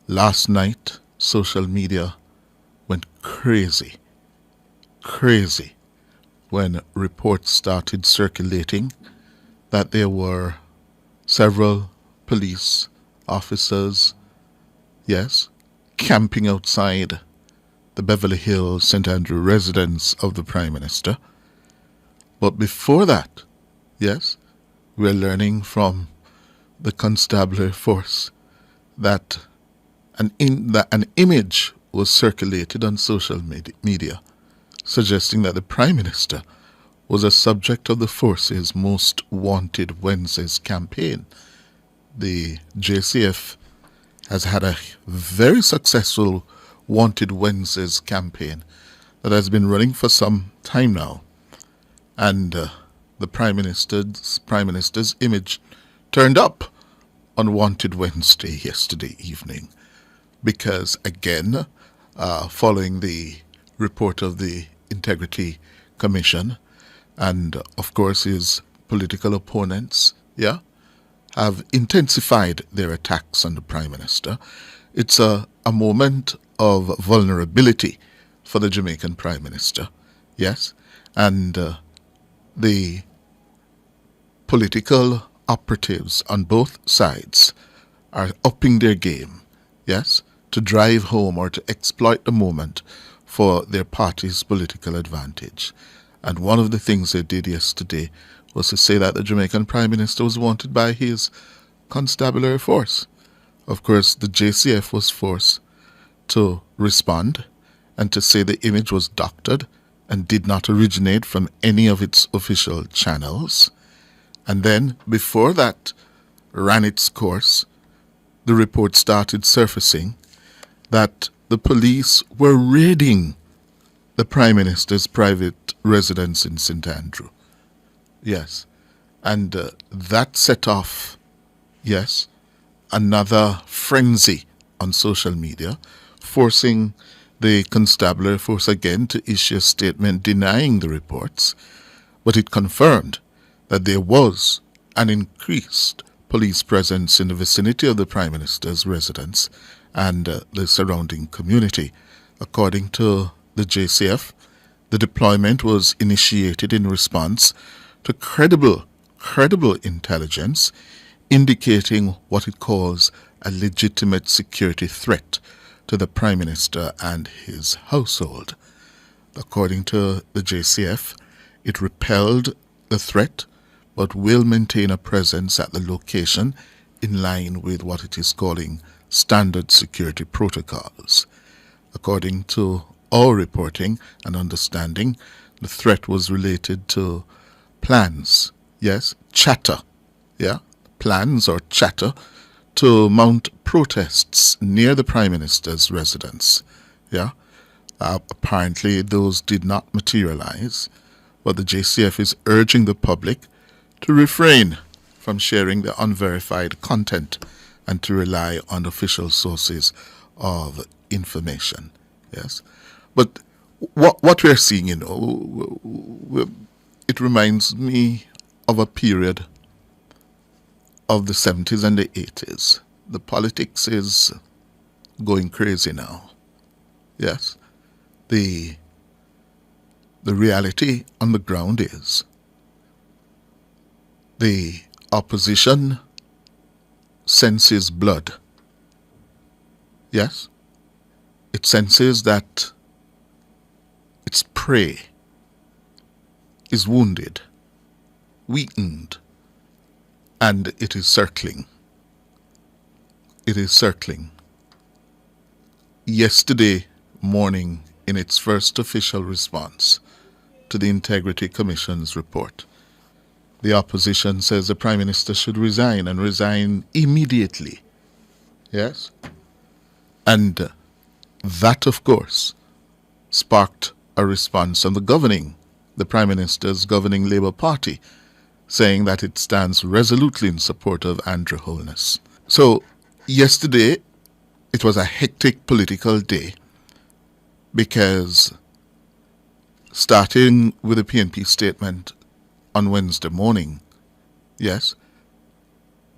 Last night, social media went crazy, when reports started circulating that there were several police officers, yes, camping outside the Beverly Hills St. Andrew residence of the Prime Minister. But before that, yes, we're learning from the constabulary force that an image was circulated on social media suggesting that the Prime Minister was a subject of the force's Most Wanted Wednesdays campaign. The JCF has had a very successful Wanted Wednesdays campaign that has been running for some time now. And the Prime Minister's image turned up on Wanted Wednesday yesterday evening because, again, following the report of the Integrity Commission and, of course, his political opponents, have intensified their attacks on the Prime Minister. It's a moment of vulnerability for the Jamaican Prime Minister, yes, and the political operatives on both sides are upping their game, yes, to drive home or to exploit the moment for their party's political advantage. And one of the things they did yesterday was to say that the Jamaican Prime Minister was wanted by his constabulary force. Of course, the JCF was forced to respond and to say the image was doctored and did not originate from any of its official channels. And then, before that ran its course, the report started surfacing that the police were raiding the Prime Minister's private residence in St. Andrew. Yes. And that set off, yes, another frenzy on social media, forcing the constabulary force again to issue a statement denying the reports. But it confirmed that there was an increased police presence in the vicinity of the Prime Minister's residence and the surrounding community. According to the JCF, the deployment was initiated in response to credible intelligence indicating what it calls a legitimate security threat to the Prime Minister and his household. According to the JCF, it repelled the threat but will maintain a presence at the location in line with what it is calling standard security protocols. According to our reporting and understanding, the threat was related to plans, yes, chatter, plans or chatter to mount protests near the Prime Minister's residence, apparently those did not materialize, but the JCF is urging the public to refrain from sharing the unverified content and to rely on official sources of information. Yes, but what we're seeing, it reminds me of a period of the 70s and the 80s. The politics is going crazy now. Yes, the reality on the ground is the opposition senses blood. Yes, it senses that its prey is wounded, weakened, and it is circling. It is circling. Yesterday morning, in its first official response to the Integrity Commission's report, the opposition says the Prime Minister should resign and resign immediately. Yes? And that, of course, sparked a response from the Prime Minister's governing Labour Party, saying that it stands resolutely in support of Andrew Holness. So, yesterday, it was a hectic political day because, starting with the PNP statement on Wednesday morning, yes,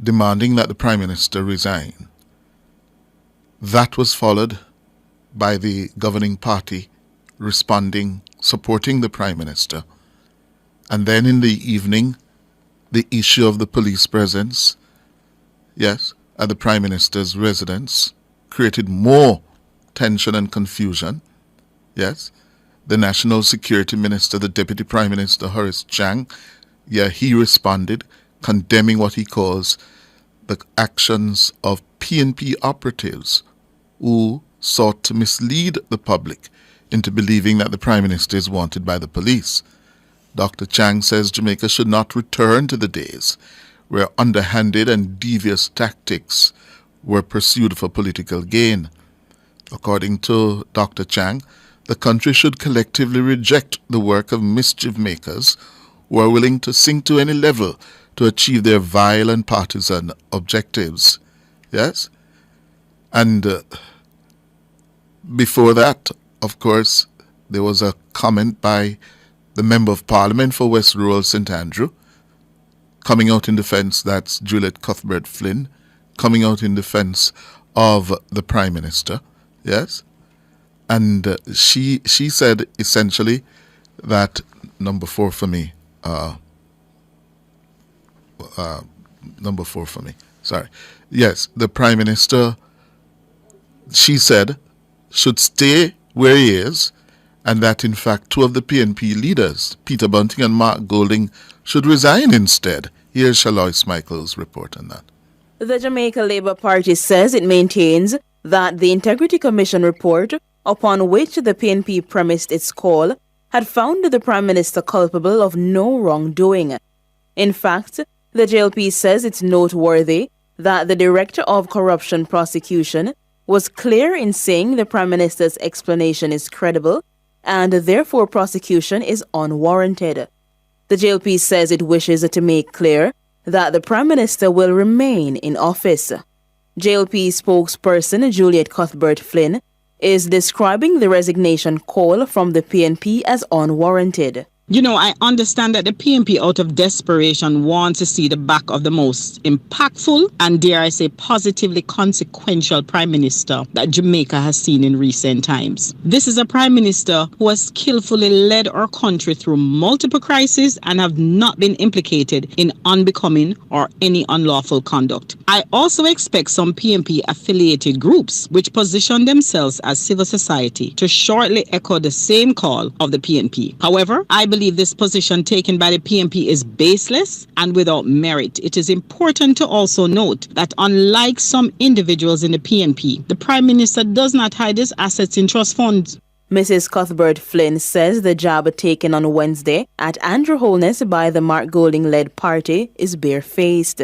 demanding that the Prime Minister resign, That was followed by the governing party responding, supporting the Prime Minister. And then in the evening, the issue of the police presence, yes, at the Prime Minister's residence created more tension and confusion. Yes, the National Security Minister, the Deputy Prime Minister, Horace Chang, he responded, condemning what he calls the actions of PNP operatives who sought to mislead the public into believing that the Prime Minister is wanted by the police. Dr. Chang says Jamaica should not return to the days where underhanded and devious tactics were pursued for political gain. According to Dr. Chang, the country should collectively reject the work of mischief makers who are willing to sink to any level to achieve their vile and partisan objectives. Yes? And before that, of course, there was a comment by the Member of Parliament for West Rural St. Andrew, coming out in defense, that's Juliet Cuthbert Flynn, coming out in defense of the Prime Minister, yes? And she said essentially that, number four for me, yes, the Prime Minister, she said, should stay where he is, and that in fact two of the PNP leaders, Peter Bunting and Mark Golding, should resign instead. Here's Shalois Michael's report on that. The Jamaica Labour Party says it maintains that the Integrity Commission report, upon which the PNP premised its call, had found the Prime Minister culpable of no wrongdoing. In fact, the JLP says it's noteworthy that the Director of Corruption Prosecution was clear in saying the Prime Minister's explanation is credible and therefore prosecution is unwarranted. The JLP says it wishes to make clear that the Prime Minister will remain in office. JLP spokesperson Juliet Cuthbert Flynn is describing the resignation call from the PNP as unwarranted. You know, I understand that the PNP, out of desperation, wants to see the back of the most impactful and, dare I say, positively consequential Prime Minister that Jamaica has seen in recent times. This is a Prime Minister who has skillfully led our country through multiple crises and have not been implicated in unbecoming or any unlawful conduct. I also expect some PNP-affiliated groups, which position themselves as civil society, to shortly echo the same call of the PNP. However, I believe this position taken by the PNP is baseless and without merit. It is important to also note that unlike some individuals in the PNP, the Prime Minister does not hide his assets in trust funds. Mrs. Cuthbert Flynn says the job taken on Wednesday at Andrew Holness by the Mark Golding-led party is barefaced.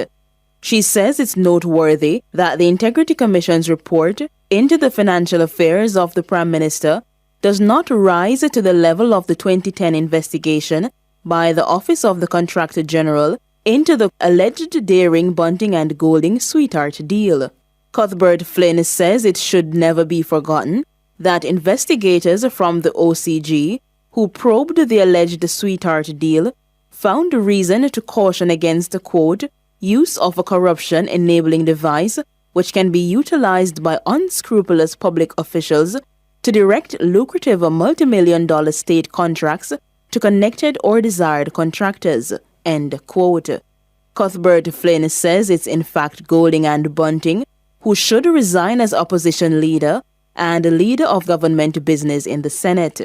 She says it's noteworthy that the Integrity Commission's report into the financial affairs of the Prime Minister does not rise to the level of the 2010 investigation by the Office of the Contractor General into the alleged daring Bunting and Golding sweetheart deal. Cuthbert Flynn says it should never be forgotten that investigators from the OCG who probed the alleged sweetheart deal found reason to caution against the, quote, use of a corruption enabling device which can be utilized by unscrupulous public officials to direct lucrative multi-million-dollar state contracts to connected or desired contractors, end quote. Cuthbert Flynn says it's in fact Golding and Bunting who should resign as opposition leader and leader of government business in the Senate.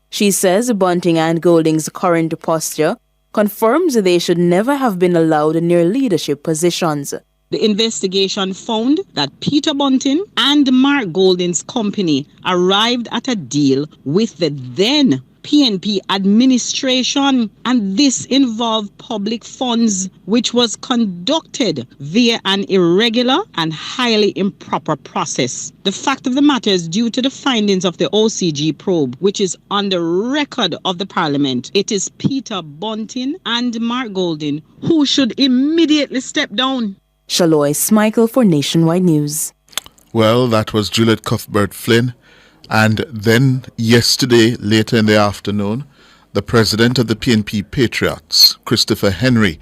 She says Bunting and Golding's current posture confirms they should never have been allowed near leadership positions. The investigation found that Peter Bunting and Mark Golding's company arrived at a deal with the then PNP administration, and this involved public funds, which was conducted via an irregular and highly improper process. The fact of the matter is, due to the findings of the OCG probe, which is on the record of the Parliament, it is Peter Bunting and Mark Golding who should immediately step down. Shalois Michael for Nationwide News. Well, that was Juliet Cuthbert Flynn. And then yesterday, later in the afternoon, the president of the PNP Patriots, Christopher Henry,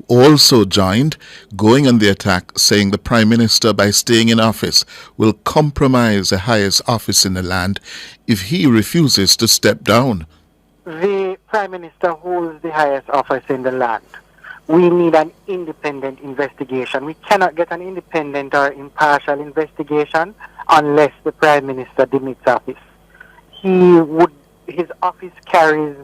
also joined, going on the attack, saying the Prime Minister, by staying in office, will compromise the highest office in the land if he refuses to step down. The Prime Minister holds the highest office in the land. We need an independent investigation. We cannot get an independent or impartial investigation unless the Prime Minister demits office. His office carries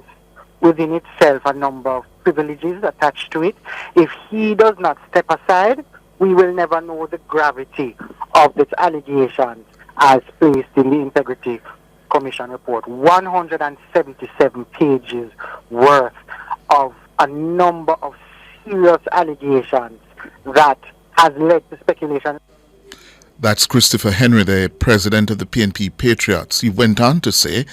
within itself a number of privileges attached to it. If he does not step aside, we will never know the gravity of this allegation as placed in the Integrity Commission report. 177 pages worth of a number of serious allegations that has led to speculation. That's Christopher Henry, the president of the PNP Patriots. He went on to say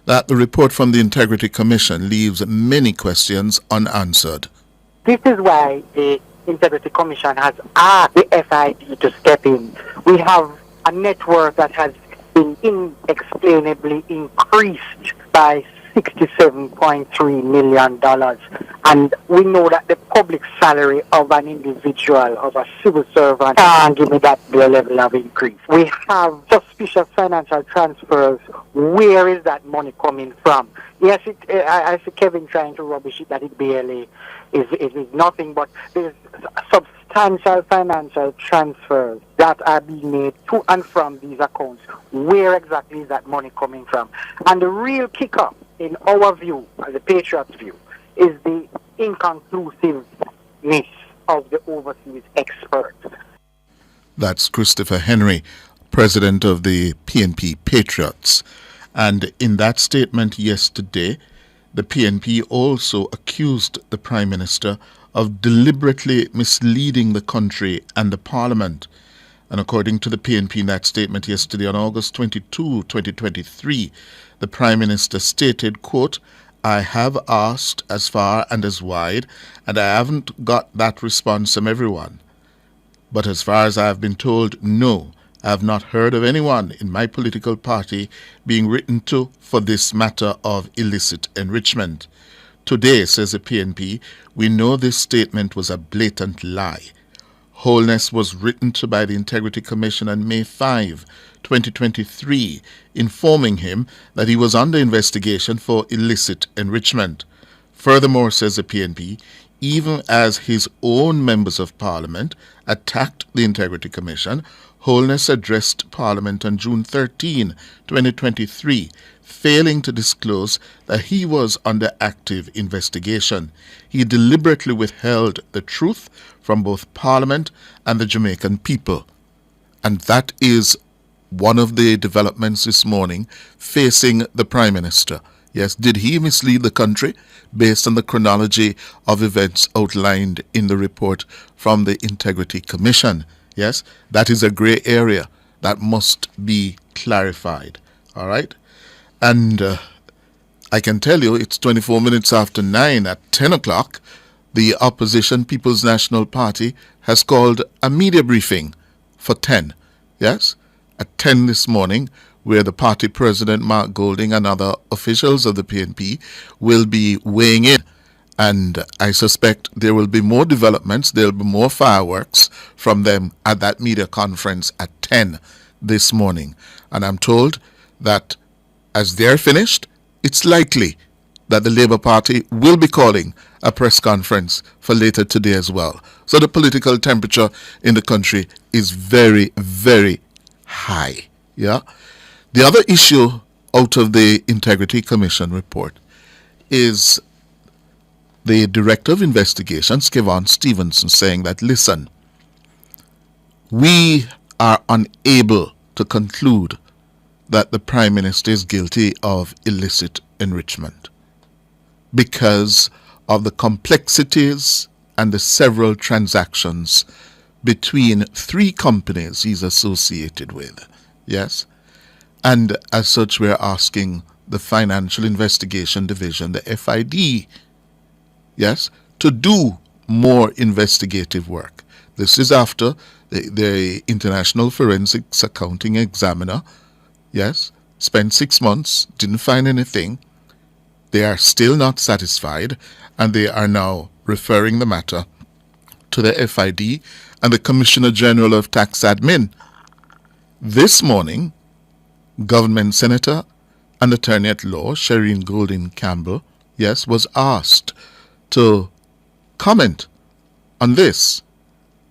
that the report from the Integrity Commission leaves many questions unanswered. This is why the Integrity Commission has asked the FID to step in. We have a network that has been inexplainably increased by $67.3 million. And we know that the public salary of an individual, of a civil servant, can't give me that level of increase. We have suspicious financial transfers. Where is that money coming from? Yes, I see Kevin trying to rubbish it that it barely is nothing, but there's substantial financial transfers that are being made to and from these accounts. Where exactly is that money coming from? And the real kicker, in our view, the Patriots' view, is the inconclusiveness of the overseas experts. That's Christopher Henry, president of the PNP Patriots. And in that statement yesterday, the PNP also accused the Prime Minister of deliberately misleading the country and the Parliament. And according to the PNP in that statement yesterday on August 22, 2023, the Prime Minister stated, quote, "I have asked as far and as wide, and I haven't got that response from everyone. But as far as I have been told, no, I have not heard of anyone in my political party being written to for this matter of illicit enrichment. Today," says the PNP, "we know this statement was a blatant lie. Holness was written to by the Integrity Commission on May 5, 2023, informing him that he was under investigation for illicit enrichment. Furthermore," says the PNP, "even as his own members of Parliament attacked the Integrity Commission, Holness addressed Parliament on June 13, 2023, failing to disclose that he was under active investigation. He deliberately withheld the truth from both Parliament and the Jamaican people." And that is one of the developments this morning facing the Prime Minister. Yes, did he mislead the country based on the chronology of events outlined in the report from the Integrity Commission? Yes, that is a gray area that must be clarified. All right? And I can tell you it's 24 minutes after 9. At 10 o'clock, the opposition People's National Party has called a media briefing for 10. Yes? At 10 this morning, where the party president, Mark Golding, and other officials of the PNP will be weighing in. And I suspect there will be more developments, there will be more fireworks from them at that media conference at 10 this morning. And I'm told that as they're finished, it's likely that the Labour Party will be calling a press conference for later today as well. So the political temperature in the country is very, very high. Yeah. The other issue out of the Integrity Commission report is the Director of Investigations, Kvon Stevenson, saying that, listen, we are unable to conclude that the Prime Minister is guilty of illicit enrichment because of the complexities and the several transactions between 3 companies he's associated with. Yes? And as such, we're asking the Financial Investigation Division, the FID, yes, to do more investigative work. This is after the International Forensics Accounting Examiner, yes, spent 6 months, didn't find anything. They are still not satisfied, and they are now referring the matter to the FID and the Commissioner General of Tax Admin. This morning, Government Senator and Attorney at Law Shireen Golding Campbell, yes, was asked to comment on this,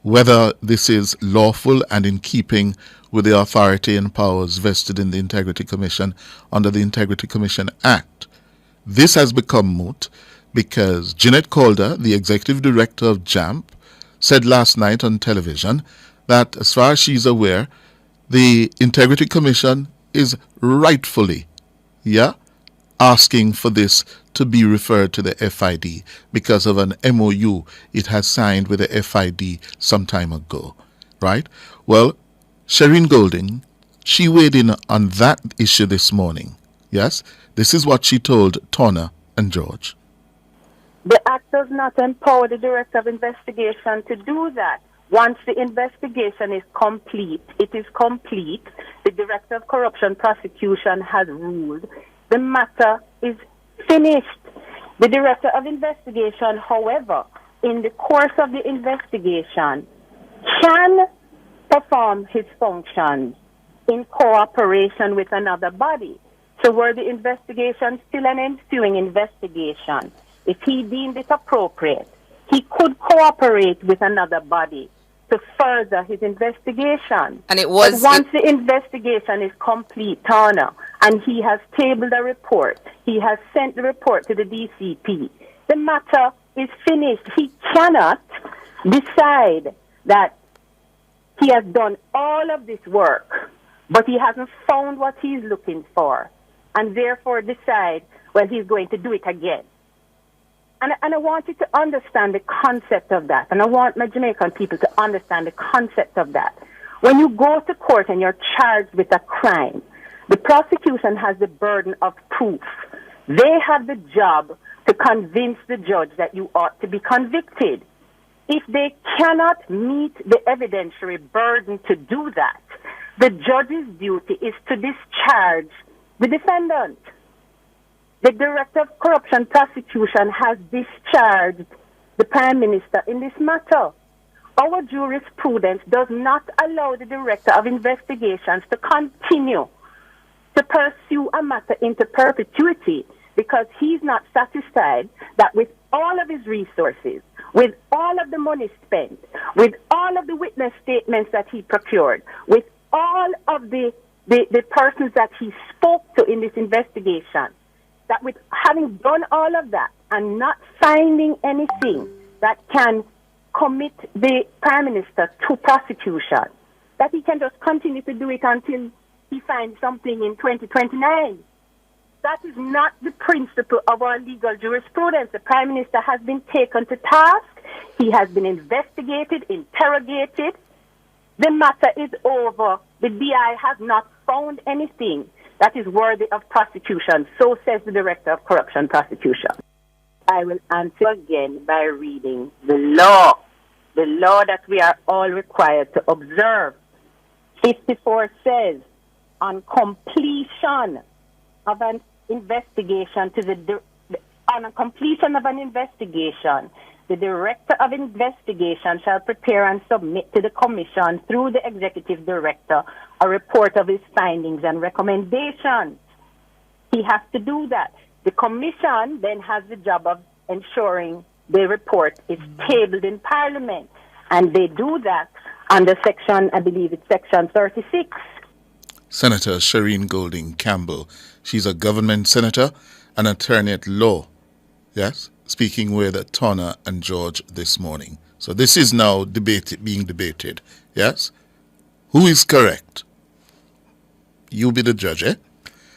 whether this is lawful and in keeping with the authority and powers vested in the Integrity Commission under the Integrity Commission Act. This has become moot because Jeanette Calder, the Executive Director of JAMP, said last night on television that as far as she's aware, the Integrity Commission is rightfully, asking for this to be referred to the FID because of an MOU it has signed with the FID some time ago, right? Well, Shireen Golding, she weighed in on that issue this morning, yes? This is what she told Turner and George. The Act does not empower the Director of Investigation to do that. Once the investigation is complete, it is complete. The Director of Corruption Prosecution has ruled. The matter is finished. The Director of Investigation, however, in the course of the investigation, can perform his functions in cooperation with another body. So were the investigation still an ensuing investigation, if he deemed it appropriate, he could cooperate with another body to further his investigation. And it was... But once the investigation is complete, Turner, and he has tabled a report, he has sent the report to the DCP, the matter is finished. He cannot decide that he has done all of this work, but he hasn't found what he's looking for, and therefore decide, well, he's going to do it again. And I want you to understand the concept of that, and I want my Jamaican people to understand the concept of that. When you go to court and you're charged with a crime, the prosecution has the burden of proof. They have the job to convince the judge that you ought to be convicted. If they cannot meet the evidentiary burden to do that, the judge's duty is to discharge the defendant. The Director of Corruption Prosecution has discharged the Prime Minister in this matter. Our jurisprudence does not allow the Director of Investigations to continue to pursue a matter into perpetuity because he's not satisfied that with all of his resources, with all of the money spent, with all of the witness statements that he procured, with all of the persons that he spoke to in this investigation, that with having done all of that and not finding anything that can commit the Prime Minister to prosecution, that he can just continue to do it until he finds something in 2029. That is not the principle of our legal jurisprudence. The Prime Minister has been taken to task. He has been investigated, interrogated. The matter is over. The DI has not found anything that is worthy of prosecution. So says the Director of Corruption Prosecution. I will answer again by reading the law that we are all required to observe. 54 says, on completion of an investigation the Director of Investigation shall prepare and submit to the Commission through the Executive Director a report of his findings and recommendations. He has to do that. The Commission then has the job of ensuring the report is tabled in Parliament, and they do that under section, I believe it's section 36. Senator Shireen Golding Campbell, she's a government senator and attorney at law, yes, speaking with Turner and George this morning. So this is now being debated, yes? Who is correct? You be the judge, eh?